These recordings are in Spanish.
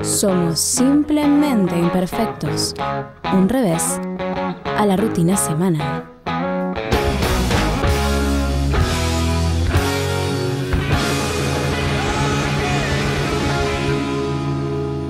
Somos simplemente imperfectos. Un revés a la rutina semanal.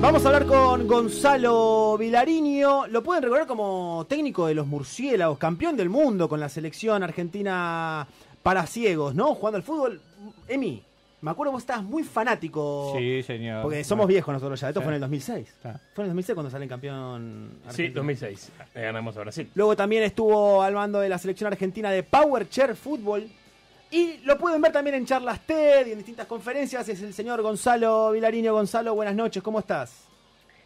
Vamos a hablar con Gonzalo Vilariño. Lo pueden recordar como técnico de los Murciélagos, campeón del mundo con la selección argentina para ciegos, ¿no? Jugando al fútbol. Emi, me acuerdo vos estabas muy fanático. Sí, señor. Porque somos viejos nosotros ya. Esto fue en el 2006. Ah. Fue en el 2006 cuando salen campeón argentino. Sí, 2006. Le ganamos a Brasil. Luego también estuvo al mando de la selección argentina de Power Chair Fútbol. Y lo pueden ver también en charlas TED y en distintas conferencias. Es el señor Gonzalo Vilariño. Gonzalo, buenas noches, ¿cómo estás?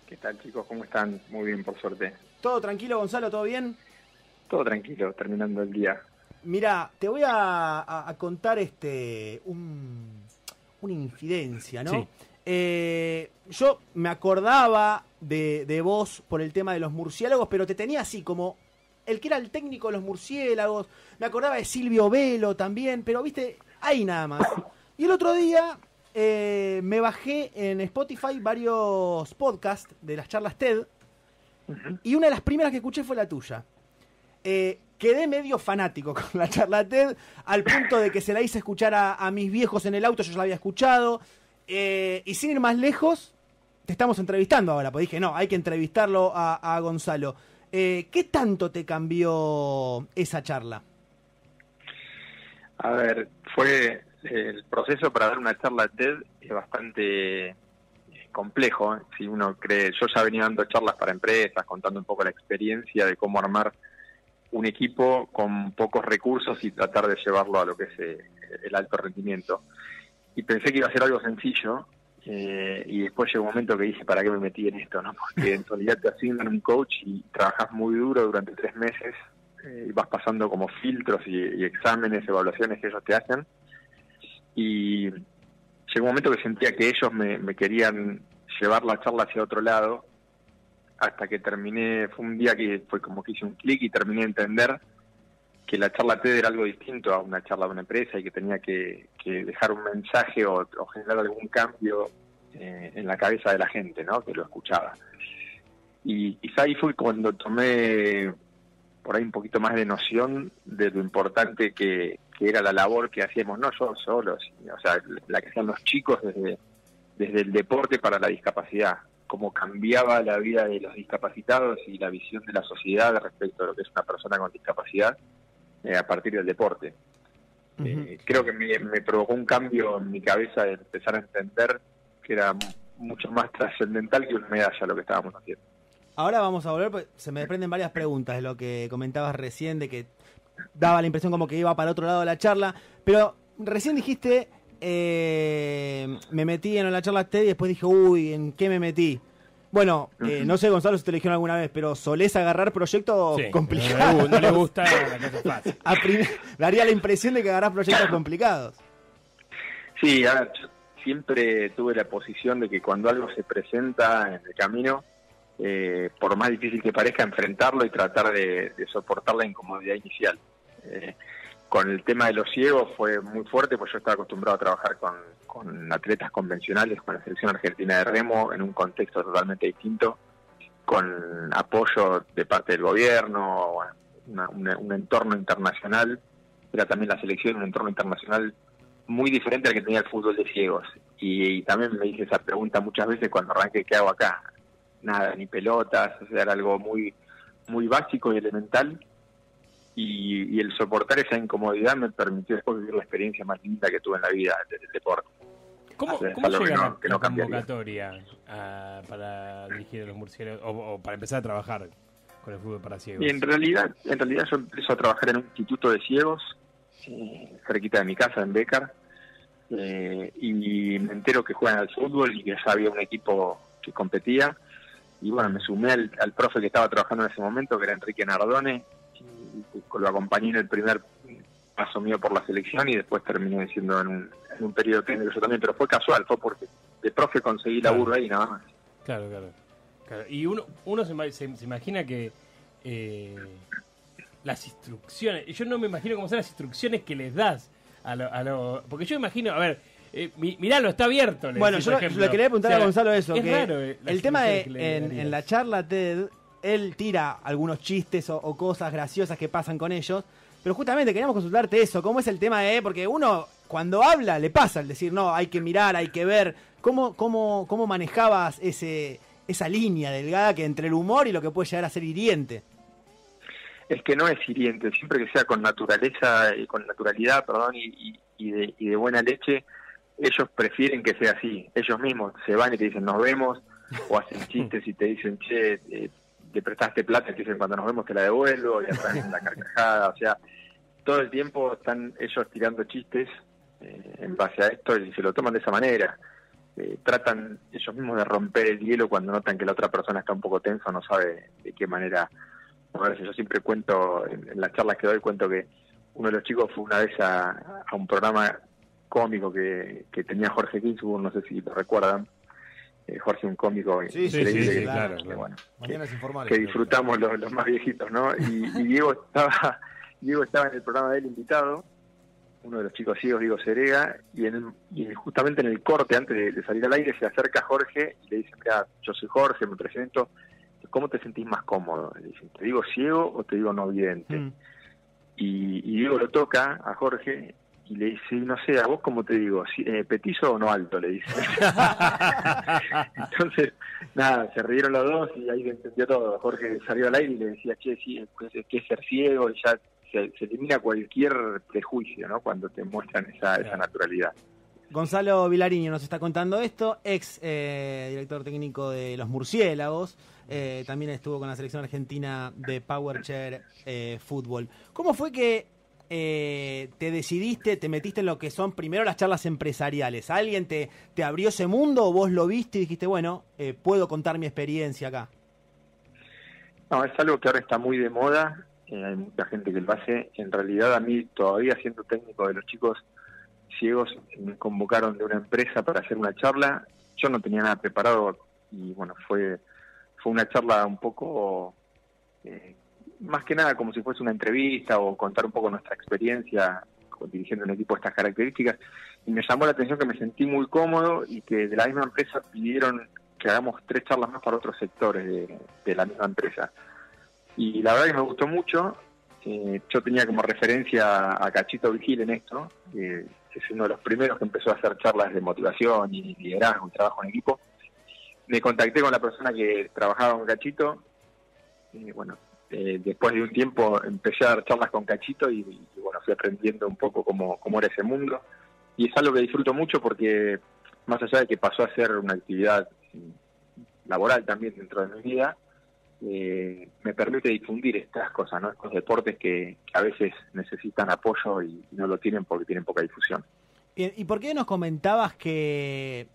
¿Qué tal, chicos? ¿Cómo están? Muy bien, por suerte. ¿Todo tranquilo, Gonzalo? ¿Todo bien? Todo tranquilo, terminando el día. Mirá, te voy a contar una infidencia, ¿no? Sí. Yo me acordaba de vos por el tema de los murciélagos, pero te tenía así como el que era el técnico de los murciélagos. Me acordaba de Silvio Velo también, pero viste, ahí nada más. Y el otro día me bajé en Spotify varios podcasts de las charlas TED, y una de las primeras que escuché fue la tuya. Quedé medio fanático con la charla TED, al punto de que se la hice escuchar a mis viejos en el auto. Yo ya la había escuchado, y sin ir más lejos, te estamos entrevistando ahora, pues dije, no, hay que entrevistarlo a Gonzalo. ¿Qué tanto te cambió esa charla? A ver, fue el proceso para dar una charla TED es bastante complejo, ¿eh? Si uno cree, yo ya venía dando charlas para empresas, contando un poco la experiencia de cómo armar un equipo con pocos recursos y tratar de llevarlo a lo que es el alto rendimiento. Y pensé que iba a ser algo sencillo, y después llegó un momento que dije, ¿para qué me metí en esto, no? Porque en realidad te asignan un coach y trabajas muy duro durante 3 meses, y vas pasando como filtros y exámenes, evaluaciones que ellos te hacen. Y llegó un momento que sentía que ellos me querían llevar la charla hacia otro lado, hasta que terminé. Fue un día que fue como que hice un clic y terminé de entender que la charla TED era algo distinto a una charla de una empresa y que tenía que dejar un mensaje o generar algún cambio en la cabeza de la gente, ¿no? Que lo escuchaba. Y quizá ahí fue cuando tomé por ahí un poquito más de noción de lo importante que era la labor que hacíamos, no yo solo, o sea, la que hacían los chicos desde el deporte para la discapacidad, cómo cambiaba la vida de los discapacitados y la visión de la sociedad respecto a lo que es una persona con discapacidad a partir del deporte. Creo que me provocó un cambio en mi cabeza de empezar a entender que era mucho más trascendental que una medalla lo que estábamos haciendo. Ahora vamos a volver, porque se me desprenden varias preguntas de lo que comentabas recién, de que daba la impresión como que iba para otro lado de la charla, pero recién dijiste, me metí en la charla TED y después dije, uy, ¿en qué me metí? Bueno, no sé, Gonzalo, si te lo dijeron alguna vez, pero solés agarrar proyectos complicados. No le gusta la cosa fácil. Daría la impresión de que agarrás proyectos complicados. Sí, a ver, yo siempre tuve la posición de que cuando algo se presenta en el camino, por más difícil que parezca, enfrentarlo y tratar de soportar la incomodidad inicial. Con el tema de los ciegos fue muy fuerte, pues yo estaba acostumbrado a trabajar con atletas convencionales, con la selección argentina de remo, en un contexto totalmente distinto, con apoyo de parte del gobierno, un entorno internacional. Era también la selección un entorno internacional muy diferente al que tenía el fútbol de ciegos. Y también me hice esa pregunta muchas veces cuando arranqué, ¿qué hago acá? Nada, ni pelotas, o sea, era algo muy, muy básico y elemental. Y el soportar esa incomodidad me permitió después vivir la experiencia más linda que tuve en la vida del deporte. ¿Cómo llega la convocatoria para dirigir a los murciélagos o para empezar a trabajar con el fútbol para ciegos? Y en realidad yo empiezo a trabajar en un instituto de ciegos, cerquita de mi casa, en Bécar, y me entero que juegan al fútbol y que ya había un equipo que competía. Y bueno, me sumé al profe que estaba trabajando en ese momento, que era Enrique Nardone, y lo acompañé en el primer paso mío por la selección y después terminé siendo en un periodo técnico yo también, pero fue casual, fue porque de profe conseguí laburo ahí nada más. Claro. Y uno se imagina que las instrucciones, yo no me imagino cómo son las instrucciones que les das porque yo imagino, a ver, miralo, está abierto. Bueno, yo le quería preguntar a Gonzalo eso, es que raro, el tema de en la charla TED, él tira algunos chistes o cosas graciosas que pasan con ellos, pero justamente queríamos consultarte eso, ¿cómo es el tema porque uno cuando habla le pasa el decir, no, hay que mirar, hay que ver, ¿cómo manejabas esa línea delgada que entre el humor y lo que puede llegar a ser hiriente? Es que no es hiriente, siempre que sea con naturaleza, con naturalidad, perdón, y de buena leche, ellos prefieren que sea así. Ellos mismos se van y te dicen nos vemos, o hacen chistes y te dicen, che, te prestaste plata, y te dicen cuando nos vemos te la devuelvo, y están en la carcajada. O sea, todo el tiempo están ellos tirando chistes en base a esto y se lo toman de esa manera. Tratan ellos mismos de romper el hielo cuando notan que la otra persona está un poco tensa, no sabe de qué manera. A ver, yo siempre cuento, en las charlas que doy, cuento que uno de los chicos fue una vez a un programa cómico que tenía Jorge Ginsburg, no sé si lo recuerdan. Jorge, un cómico increíble, claro. Bueno, Mañanas informales, que disfrutamos los más viejitos, ¿no? Y Diego estaba en el programa de él invitado, uno de los chicos ciegos, Diego Serega, y justamente en el corte, antes de salir al aire, se acerca a Jorge y le dice, mira, yo soy Jorge, me presento, ¿cómo te sentís más cómodo? Le dice, ¿te digo ciego o te digo no vidente? Y Diego lo toca a Jorge y le dice, no sé, ¿a vos cómo te digo? ¿Petizo o no alto? Le dice. Entonces, nada, se rieron los dos y ahí se entendió todo. Jorge salió al aire y le decía, che, sí, que es ser ciego, y ya se elimina cualquier prejuicio, ¿no? Cuando te muestran esa naturalidad. Gonzalo Vilariño nos está contando esto, ex director técnico de los Murciélagos, también estuvo con la selección argentina de Power Chair Fútbol. ¿Cómo fue que te decidiste, te metiste en lo que son primero las charlas empresariales? ¿Alguien te abrió ese mundo o vos lo viste y dijiste, bueno, puedo contar mi experiencia acá? No, es algo que ahora está muy de moda, hay mucha gente que lo hace. En realidad, a mí, todavía siendo técnico de los chicos ciegos, me convocaron de una empresa para hacer una charla. Yo no tenía nada preparado y bueno, fue una charla un poco más que nada como si fuese una entrevista o contar un poco nuestra experiencia dirigiendo un equipo de estas características, y me llamó la atención que me sentí muy cómodo y que de la misma empresa pidieron que hagamos 3 charlas más para otros sectores de la misma empresa, y la verdad que me gustó mucho. Yo tenía como referencia a Cachito Vigil en esto, que es uno de los primeros que empezó a hacer charlas de motivación y liderazgo y trabajo en equipo. Me contacté con la persona que trabajaba con Cachito, y bueno, después de un tiempo empecé a dar charlas con Cachito y bueno, fui aprendiendo un poco cómo era ese mundo, y es algo que disfruto mucho porque más allá de que pasó a ser una actividad laboral también dentro de mi vida, me permite difundir estas cosas, ¿no? Estos deportes que a veces necesitan apoyo y no lo tienen porque tienen poca difusión. ¿Y por qué nos comentabas que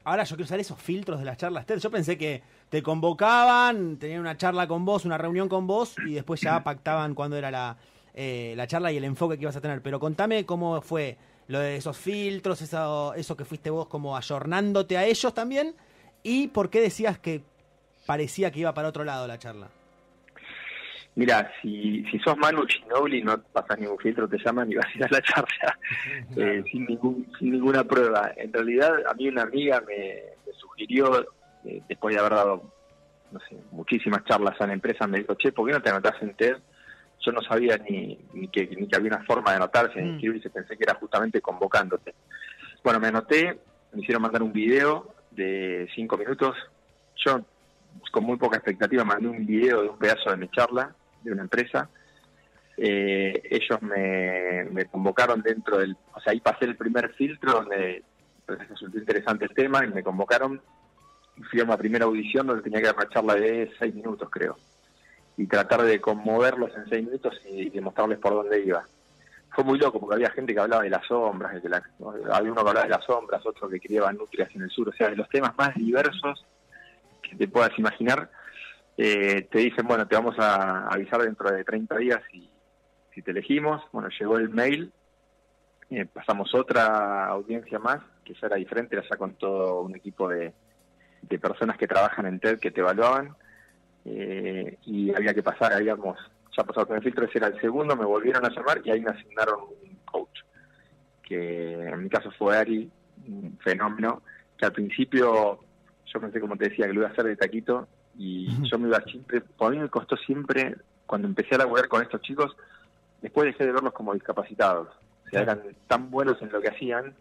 ahora yo quiero usar esos filtros de las charlas TED? Yo pensé que te convocaban, tenían una charla con vos, una reunión con vos, y después ya pactaban cuándo era la charla y el enfoque que ibas a tener. Pero contame cómo fue lo de esos filtros, eso que fuiste vos como ayornándote a ellos también, y por qué decías que parecía que iba para otro lado la charla. Mira, si sos Manu Ginóbili, no pasas ningún filtro, te llaman y vas a ir a la charla sin ninguna prueba. En realidad, a mí una amiga me sugirió, después de haber dado, no sé, muchísimas charlas a la empresa, me dijo, che, ¿por qué no te anotás en TED? Yo no sabía ni que había una forma de anotarse, ni inscribirse, pensé que era justamente convocándote. Bueno, me anoté, me hicieron mandar un video de 5 minutos. Yo, con muy poca expectativa, mandé un video de un pedazo de mi charla de una empresa. Ellos me convocaron dentro del... O sea, ahí pasé el primer filtro donde resultó interesante el tema y me convocaron. Fui a una primera audición donde tenía que dar una charla de 6 minutos, creo, y tratar de conmoverlos en 6 minutos y demostrarles por dónde iba. Fue muy loco porque había gente que hablaba de las sombras, había uno que hablaba de las sombras, otro que criaba nutrias en el sur, o sea, de los temas más diversos que te puedas imaginar. Te dicen, bueno, te vamos a avisar dentro de 30 días si te elegimos. Bueno, llegó el mail, pasamos otra audiencia más, que ya era diferente, era ya con todo un equipo de personas que trabajan en TED que te evaluaban, y había que pasar, habíamos ya pasado con el filtro, ese era el segundo, me volvieron a llamar y ahí me asignaron un coach, que en mi caso fue Ari, un fenómeno, que al principio yo pensé, como te decía, que lo iba a hacer de taquito, y yo me iba siempre, por mí me costó siempre, cuando empecé a laburar con estos chicos, después dejé de verlos como discapacitados. O sea, eran tan buenos en lo que hacían,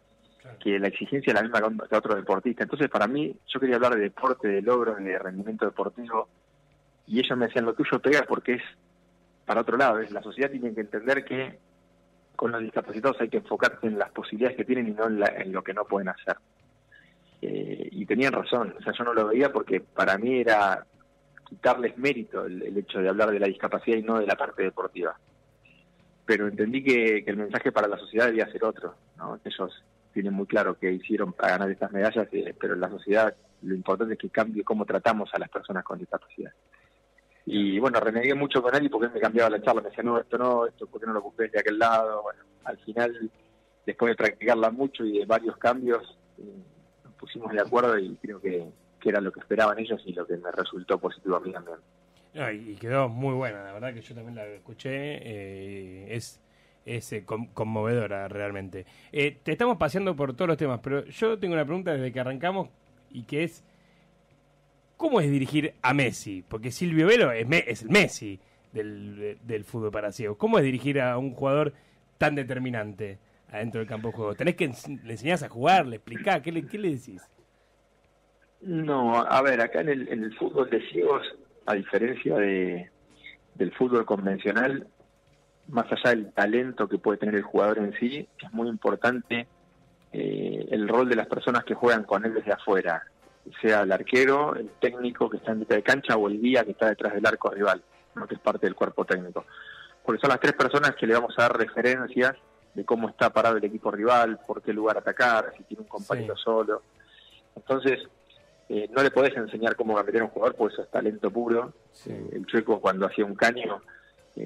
que la exigencia es la misma que otro deportista. Entonces, para mí, yo quería hablar de deporte, de logros, de rendimiento deportivo, y ellos me decían, lo tuyo pega porque es para otro lado. La sociedad tiene que entender que con los discapacitados hay que enfocarse en las posibilidades que tienen y no en lo que no pueden hacer. Y tenían razón, o sea, yo no lo veía porque para mí era quitarles mérito el hecho de hablar de la discapacidad y no de la parte deportiva. Pero entendí que el mensaje para la sociedad debía ser otro, ¿no? Ellos tienen muy claro que hicieron para ganar estas medallas, pero en la sociedad lo importante es que cambie cómo tratamos a las personas con discapacidad. Y bueno, renegué mucho con él y porque él me cambiaba la charla, me decía, no, esto, ¿por qué no lo ocupé de aquel lado? Bueno, al final, después de practicarla mucho y de varios cambios, nos pusimos de acuerdo y creo que era lo que esperaban ellos y lo que me resultó positivo a mí también. No, y quedó muy buena, la verdad que yo también la escuché, es conmovedora realmente. Te estamos paseando por todos los temas, pero yo tengo una pregunta desde que arrancamos y que es, ¿cómo es dirigir a Messi? Porque Silvio Velo es el Messi del fútbol para ciegos. ¿Cómo es dirigir a un jugador tan determinante adentro del campo de juego? ¿Le enseñás a jugar, le explicás? ¿Qué le decís? No, a ver, acá en el fútbol de ciegos, a diferencia del fútbol convencional, más allá del talento que puede tener el jugador en sí, es muy importante el rol de las personas que juegan con él desde afuera, sea el arquero, el técnico que está en mitad de cancha o el guía que está detrás del arco rival, ¿no? Que es parte del cuerpo técnico. Porque son las tres personas que le vamos a dar referencias de cómo está parado el equipo rival, por qué lugar atacar, si tiene un compañero solo. Entonces, no le podés enseñar cómo meter a un jugador porque eso es talento puro. El Chueco, cuando hacía un caño,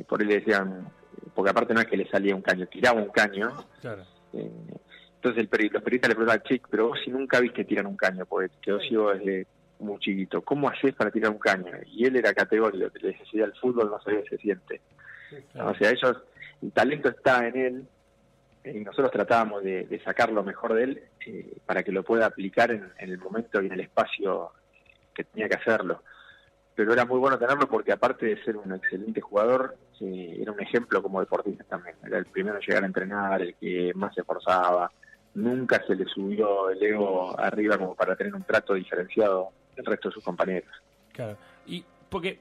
por él le decían, porque aparte no es que le salía un caño, tiraba un caño. Claro. Entonces los periodistas le preguntaban, chic, pero vos si nunca viste tirar un caño, porque quedó ciego desde muy chiquito, ¿cómo haces para tirar un caño? Y él era categórico, le decía, el fútbol no sabía se siente. Claro. O sea, el talento está en él, y nosotros tratábamos de sacar lo mejor de él para que lo pueda aplicar en el momento y en el espacio que tenía que hacerlo. Pero era muy bueno tenerlo porque aparte de ser un excelente jugador, era un ejemplo como deportista también. Era el primero en llegar a entrenar, el que más se esforzaba. Nunca se le subió el ego arriba como para tener un trato diferenciado del resto de sus compañeros. Claro, y porque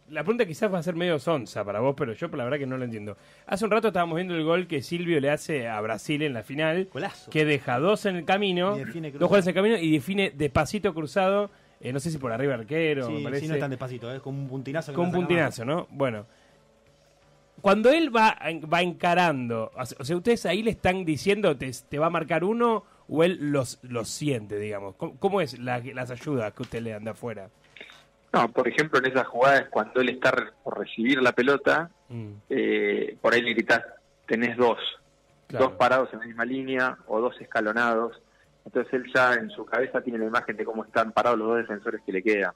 la pregunta quizás va a ser medio sonsa para vos, pero yo la verdad que no lo entiendo. Hace un rato estábamos viendo el gol que Silvio le hace a Brasil en la final, golazo, que deja dos en el camino, dos goles en el camino y define despacito cruzado, no sé si por arriba arquero, sí, me parece. Sí, no es tan despacito, con un puntinazo. Con un puntinazo, ¿no? Bueno, cuando él va encarando, o sea, ustedes ahí le están diciendo te va a marcar uno o él los siente, digamos. ¿Cómo es las ayudas que usted le dan de afuera? No, por ejemplo, en esas jugadas cuando él está por recibir la pelota, por ahí le gritás, tenés dos parados en la misma línea o dos escalonados. Entonces él ya en su cabeza tiene la imagen de cómo están parados los dos defensores que le quedan.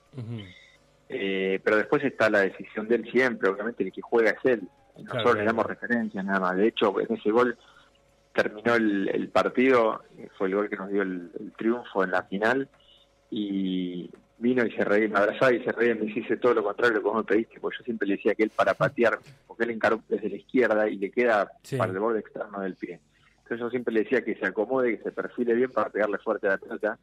Pero después está la decisión de él siempre, obviamente el que juega es él. Nosotros le damos referencias nada más. De hecho, en ese gol terminó el partido, fue el gol que nos dio el triunfo en la final, y vino y se reía, me abrazaba y se reía y me dice todo lo contrario de lo que vos me pediste, porque yo siempre le decía que él para patear, porque él encaró desde la izquierda y le queda para el borde externo del pie. Entonces yo siempre le decía que se acomode, que se perfile bien para pegarle fuerte a la pelota,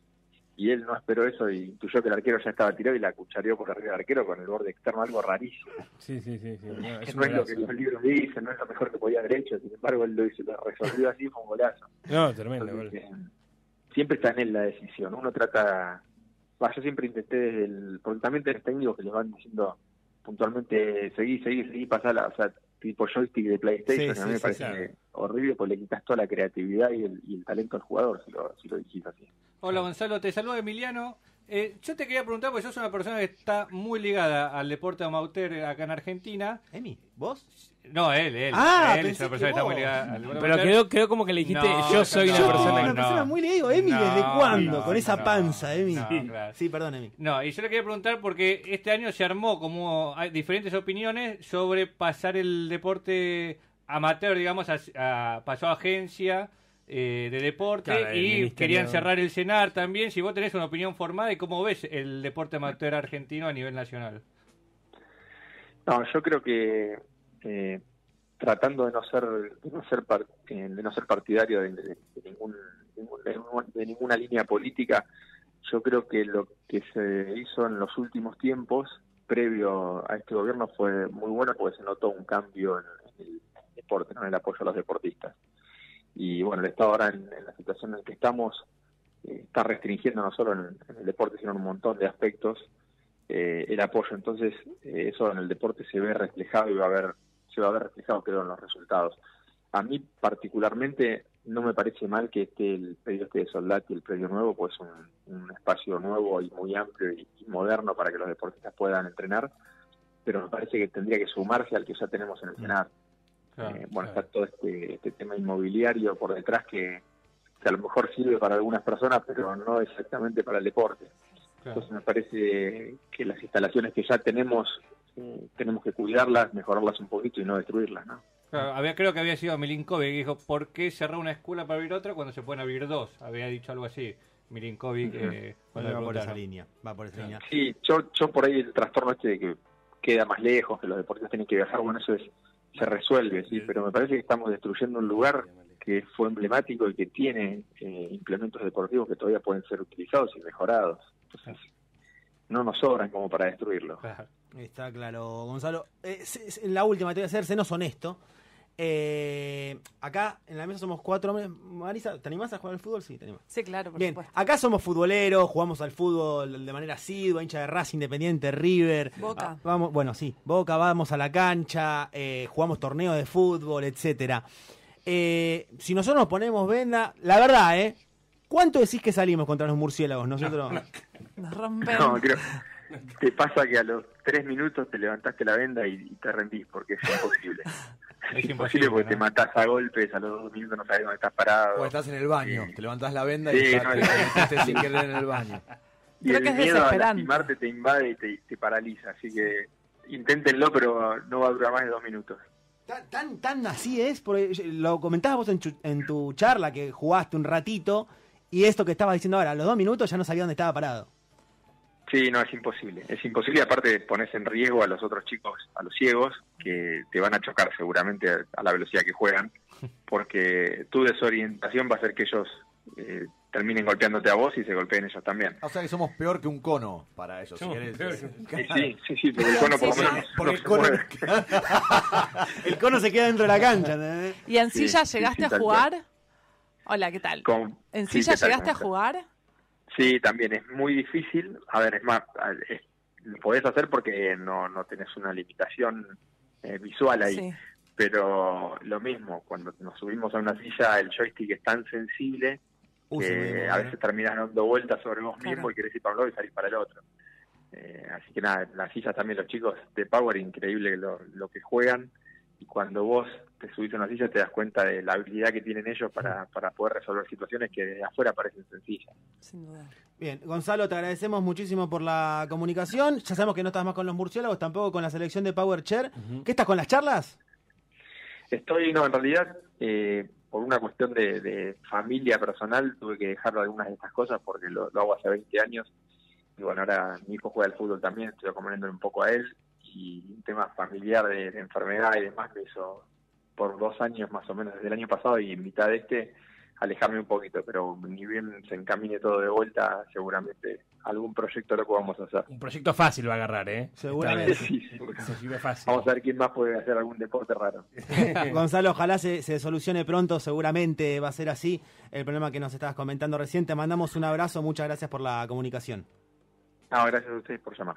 y él no esperó eso y intuyó que el arquero ya estaba tirado y la cuchareó por arriba del arquero con el borde externo, algo rarísimo. Sí. No, no es lo que los libros dicen, no es lo mejor que podía haber hecho, sin embargo él lo hizo, lo resolvió así, fue un golazo. No, tremendo. Entonces, siempre está en él la decisión, uno trata... yo siempre intenté porque también tenés técnicos que les van diciendo puntualmente, seguí, pasala, o sea, tipo joystick de PlayStation, a mí me parece horrible porque le quitas toda la creatividad y el talento al jugador si lo dijiste así. Hola Gonzalo, te saluda Emiliano. Yo te quería preguntar, porque sos una persona que está muy ligada al deporte amateur acá en Argentina. ¿Emi? ¿Vos? No, él él es una persona que está muy ligada al deporte amateur. Pero quedó como que le dijiste, yo soy una persona muy ligada. Digo, Emi, ¿desde cuándo? Con esa panza, Emi. Claro. Sí, perdón, Emi. No, y yo le quería preguntar porque este año se armó como hay diferentes opiniones sobre pasar el deporte amateur, digamos, pasó a agencia, de deporte, Claro, el y ministerio. querían cerrar el CENAR también. Si vos tenés una opinión formada, ¿y cómo ves el deporte amateur argentino a nivel nacional? No, yo creo que tratando de no ser partidario de ninguna línea política, yo creo que lo que se hizo en los últimos tiempos, previo a este gobierno, fue muy bueno porque se notó un cambio en el deporte, ¿no? En el apoyo a los deportistas. Y bueno, el Estado ahora en la situación en que estamos está restringiendo no solo en el deporte, sino en un montón de aspectos el apoyo. Entonces eso en el deporte se ve reflejado y se va a ver reflejado, creo, en los resultados. A mí particularmente no me parece mal que esté el predio de Soldati, el predio nuevo, pues un espacio nuevo y muy amplio y moderno para que los deportistas puedan entrenar, pero me parece que tendría que sumarse al que ya tenemos en el CENAR. Bueno, está todo este tema inmobiliario por detrás que a lo mejor sirve para algunas personas, pero no exactamente para el deporte. Entonces me parece que las instalaciones que ya tenemos que cuidarlas, mejorarlas un poquito y no destruirlas, ¿no? Claro, creo que había sido Milinkovic que dijo, ¿por qué cerrar una escuela para abrir otra cuando se pueden abrir dos? Había dicho algo así, Milinkovic. Va por esa línea. Línea. Sí, yo por ahí el trastorno de que queda más lejos, que los deportistas tienen que viajar, bueno, eso se resuelve, sí, pero me parece que estamos destruyendo un lugar que fue emblemático y que tiene implementos deportivos que todavía pueden ser utilizados y mejorados. Entonces, no nos sobran como para destruirlo. Está claro, Gonzalo. La última te voy a hacer, senos honesto. Acá en la mesa somos 4 hombres. Marisa, ¿te animás a jugar al fútbol? Sí, te animás. Sí, claro, por Bien, supuesto. acá somos futboleros, jugamos al fútbol de manera asidua, hincha de Racing, Independiente, River. Boca. Vamos, bueno, sí, Boca, vamos a la cancha, jugamos torneos de fútbol, etcétera. Si nosotros nos ponemos venda, la verdad, ¿cuánto decís que salimos contra los murciélagos? Nosotros. Nos rompen. No, creo. Te pasa que a los 3 minutos te levantaste la venda y te rendís, porque es imposible. Es imposible porque ¿no? te matás a golpes, a los 2 minutos no sabes dónde estás parado. O estás en el baño, Sí. te levantás la venda Sí, y no, te metiste sin querer en el baño. Y Creo el que es miedo a desesperante. lastimarte te invade y te paraliza. Así que inténtenlo, pero no va a durar más de 2 minutos. Tan así es, porque lo comentabas vos en tu charla que jugaste un ratito y esto que estabas diciendo ahora, a los 2 minutos ya no sabía dónde estaba parado. Sí, no, es imposible. Es imposible, aparte pones en riesgo a los otros chicos, a los ciegos, que te van a chocar seguramente a la velocidad que juegan, porque tu desorientación va a hacer que ellos terminen golpeándote a vos y se golpeen ellos también. O sea que somos peor que un cono para ellos, si Somos querés. peor Sí, porque el cono por lo Sí, menos Por no el se cono. mueve. El cono se queda dentro de la cancha, ¿entendés? ¿Y en Sí, silla sí, llegaste sí, a tal jugar? Hola, ¿qué tal? ¿En Sí, silla ¿qué tal? llegaste a ¿Cómo jugar? estás? Sí, también es muy difícil. A ver, es más, lo podés hacer porque no tenés una limitación visual ahí. Sí. Pero lo mismo, cuando nos subimos a una silla, el joystick es tan sensible que a veces terminas dando vueltas sobre vos Claro. mismo y querés ir para un lado y salir para el otro. Así que nada, las sillas también, los chicos de Power, increíble lo que juegan. Y cuando vos te subís a una silla te das cuenta de la habilidad que tienen ellos para poder resolver situaciones que de afuera parecen sencillas. Sin duda. Bien, Gonzalo, te agradecemos muchísimo por la comunicación. Ya sabemos que no estás más con los murciélagos, tampoco con la selección de Power Chair. ¿Qué estás con las charlas? En realidad, por una cuestión de familia personal, tuve que dejar algunas de estas cosas porque lo hago hace 20 años. Y bueno, ahora mi hijo juega al fútbol también, estoy acompañándole un poco a él. Y un tema familiar de enfermedad y demás me hizo por 2 años más o menos, desde el año pasado y en mitad de alejarme un poquito. Pero ni bien se encamine todo de vuelta, seguramente algún proyecto loco vamos a hacer. Un proyecto fácil va a agarrar, ¿eh? Seguramente. Esta vez. Sí, seguro. Se sirve fácil. Vamos a ver quién más puede hacer algún deporte raro. Gonzalo, ojalá se solucione pronto, seguramente va a ser así. El problema que nos estabas comentando recién, te mandamos un abrazo, muchas gracias por la comunicación. Gracias a ustedes por llamar.